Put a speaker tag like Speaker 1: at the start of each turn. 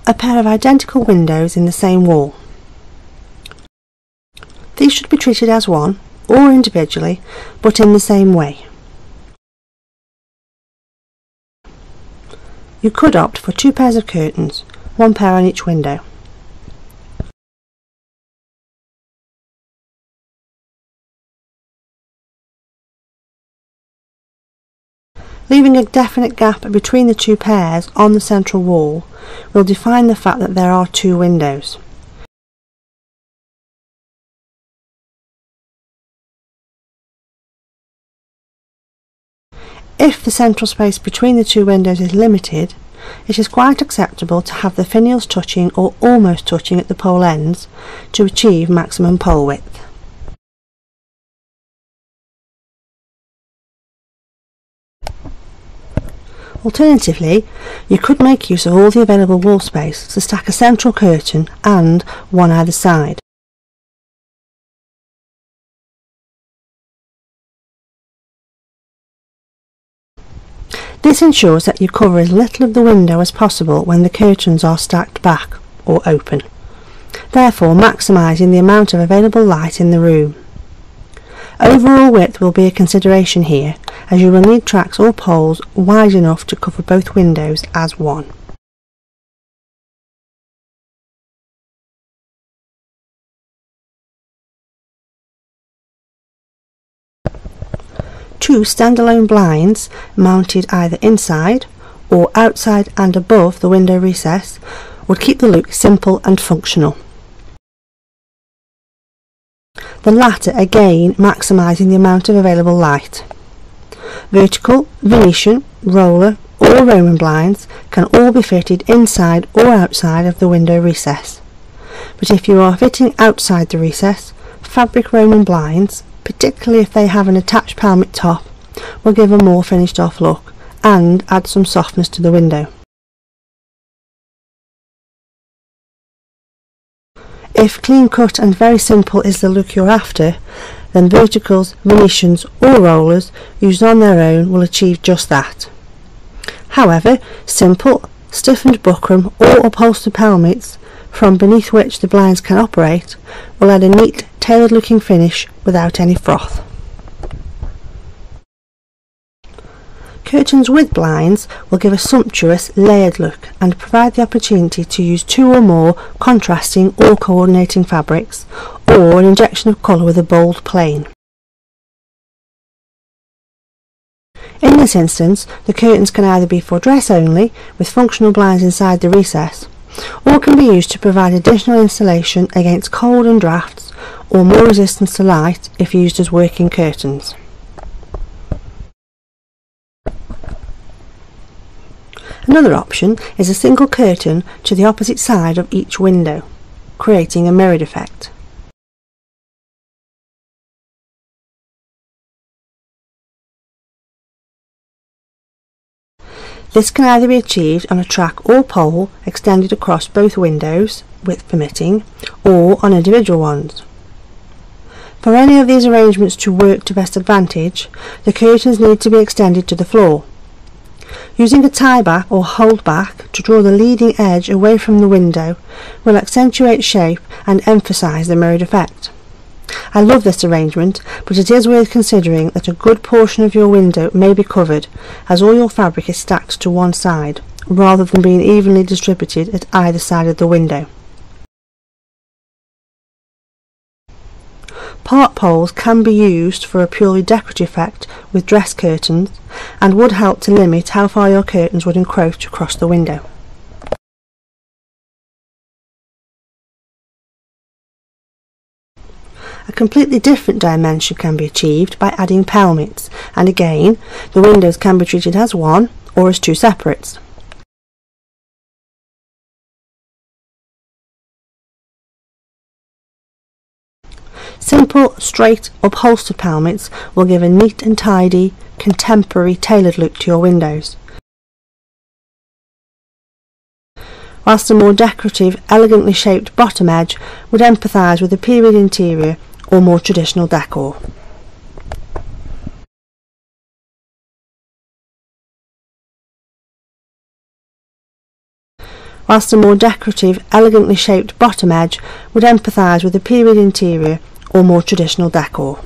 Speaker 1: a pair of identical windows in the same wall. These should be treated as one, or individually, but in the same way. You could opt for 2 pairs of curtains, 1 pair on each window. Leaving a definite gap between the 2 pairs on the central wall will define the fact that there are 2 windows. If the central space between the 2 windows is limited, it is quite acceptable to have the finials touching or almost touching at the pole ends to achieve maximum pole width. Alternatively, you could make use of all the available wall space to stack a central curtain and one either side. This ensures that you cover as little of the window as possible when the curtains are stacked back or open, therefore maximising the amount of available light in the room. Overall width will be a consideration here, as you will need tracks or poles wide enough to cover both windows as one. Two standalone blinds mounted either inside or outside and above the window recess would keep the look simple and functional. The latter again maximising the amount of available light. Vertical, Venetian, roller or Roman blinds can all be fitted inside or outside of the window recess, but if you are fitting outside the recess, fabric Roman blinds, particularly if they have an attached palmet top, will give a more finished off look and add some softness to the window. If clean cut and very simple is the look you're after, then verticals, Venetians or rollers used on their own will achieve just that. However, simple, stiffened buckram or upholstered palmets from beneath which the blinds can operate will add a neat, tailored looking finish without any froth. Curtains with blinds will give a sumptuous, layered look and provide the opportunity to use 2 or more contrasting or coordinating fabrics, or an injection of colour with a bold plain. In this instance, the curtains can either be for dress only, with functional blinds inside the recess, or can be used to provide additional insulation against cold and drafts, or more resistance to light if used as working curtains. Another option is a single curtain to the opposite side of each window, creating a mirrored effect. This can either be achieved on a track or pole extended across both windows, width permitting, or on individual ones. For any of these arrangements to work to best advantage, the curtains need to be extended to the floor. Using a tie back or hold back to draw the leading edge away from the window will accentuate shape and emphasise the mirrored effect. I love this arrangement, but it is worth considering that a good portion of your window may be covered, as all your fabric is stacked to one side, rather than being evenly distributed at either side of the window. Part poles can be used for a purely decorative effect with dress curtains and would help to limit how far your curtains would encroach across the window. A completely different dimension can be achieved by adding palmets, and again, the windows can be treated as one or as 2 separates. Simple, straight, upholstered palmets will give a neat and tidy, contemporary, tailored look to your windows, whilst a more decorative, elegantly shaped bottom edge would empathise with a period interior or more traditional decor. whilst the more decorative, elegantly shaped bottom edge would empathise with a period interior or more traditional decor.